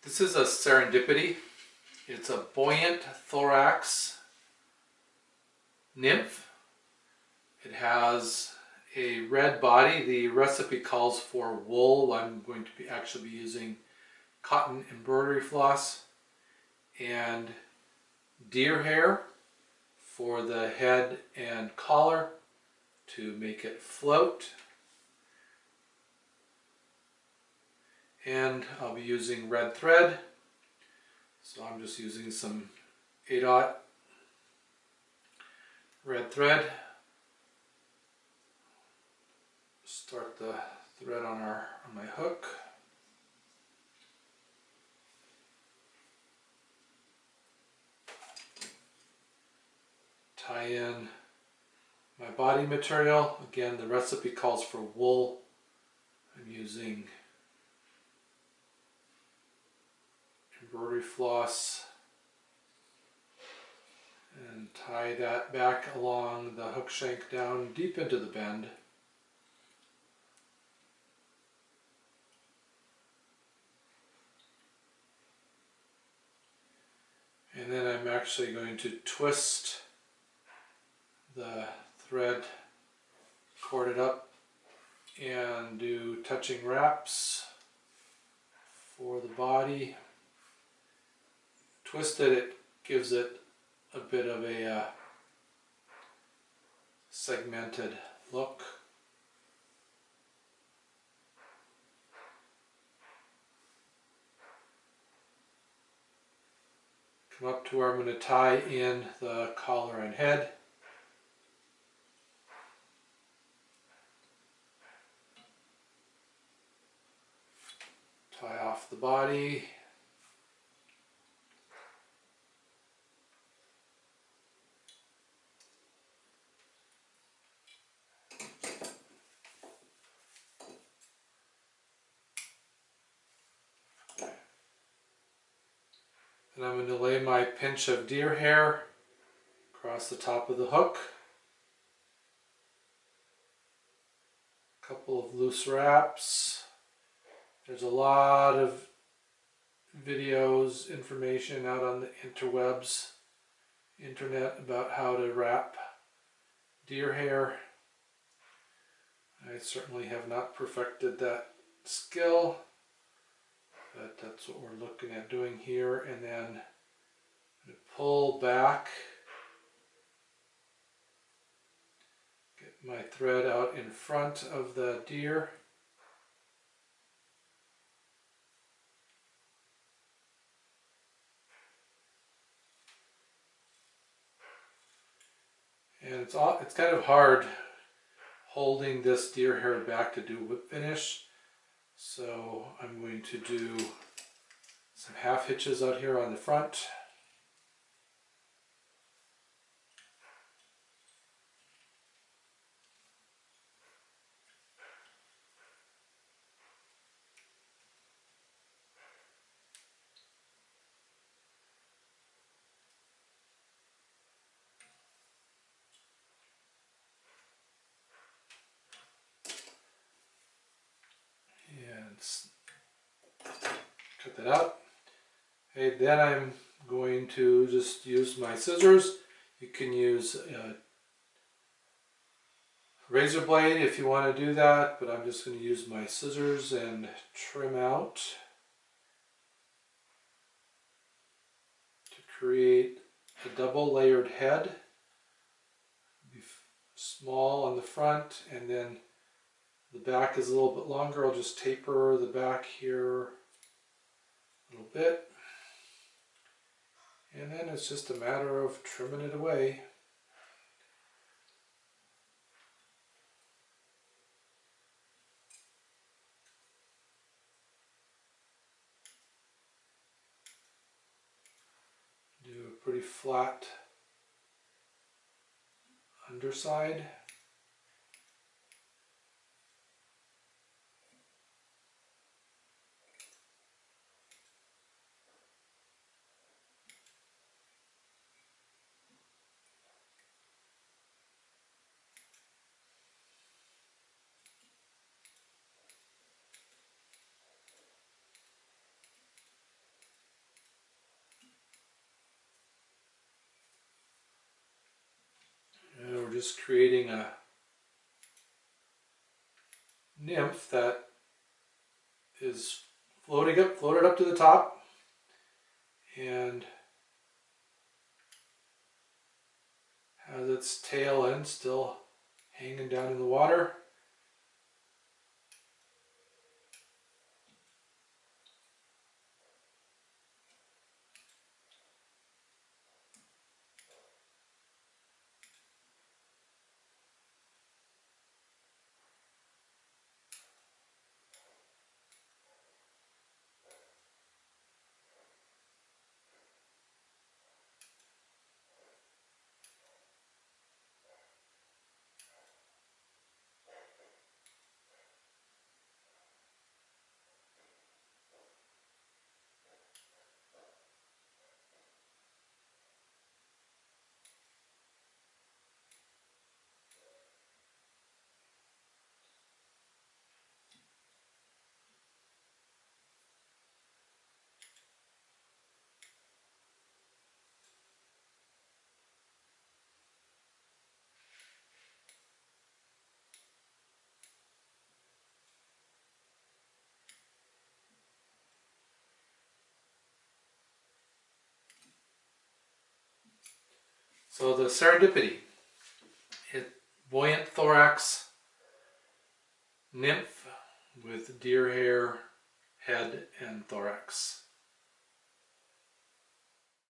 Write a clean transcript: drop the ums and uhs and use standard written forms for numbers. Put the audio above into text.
This is a Serendipity. It's a buoyant thorax nymph. It has a red body. The recipe calls for wool. I'm going to actually be using cotton embroidery floss and deer hair for the head and collar to make it float. And I'll be using red thread, so I'm just using some 8/0 red thread. Start the thread on my hook. Tie in my body material. Again, the recipe calls for wool. I'm using embroidery floss and tie that back along the hook shank down deep into the bend. And then I'm actually going to twist the thread, cord it up, and do touching wraps for the body. Twisted, it gives it a bit of a segmented look. Come up to where I'm going to tie in the collar and head. Tie off the body. And I'm going to lay my pinch of deer hair across the top of the hook. A couple of loose wraps. There's a lot of videos, information out on the internet about how to wrap deer hair. I certainly have not perfected that skill, but that's what we're looking at doing here. And then I'm going to pull back, get my thread out in front of the deer. And it's kind of hard holding this deer hair back to do whip finish. So I'm going to do some half hitches out here on the front. Cut that out. Okay, then I'm going to just use my scissors. You can use a razor blade if you want to do that, but I'm just going to use my scissors and trim out to create a double layered head. Be small on the front, and then the back is a little bit longer. I'll just taper the back here a little bit. And then it's just a matter of trimming it away. Do a pretty flat underside. just creating a nymph that is floated up to the top, and has its tail end still hanging down in the water. So the Serendipity, buoyant thorax nymph with deer hair head and thorax.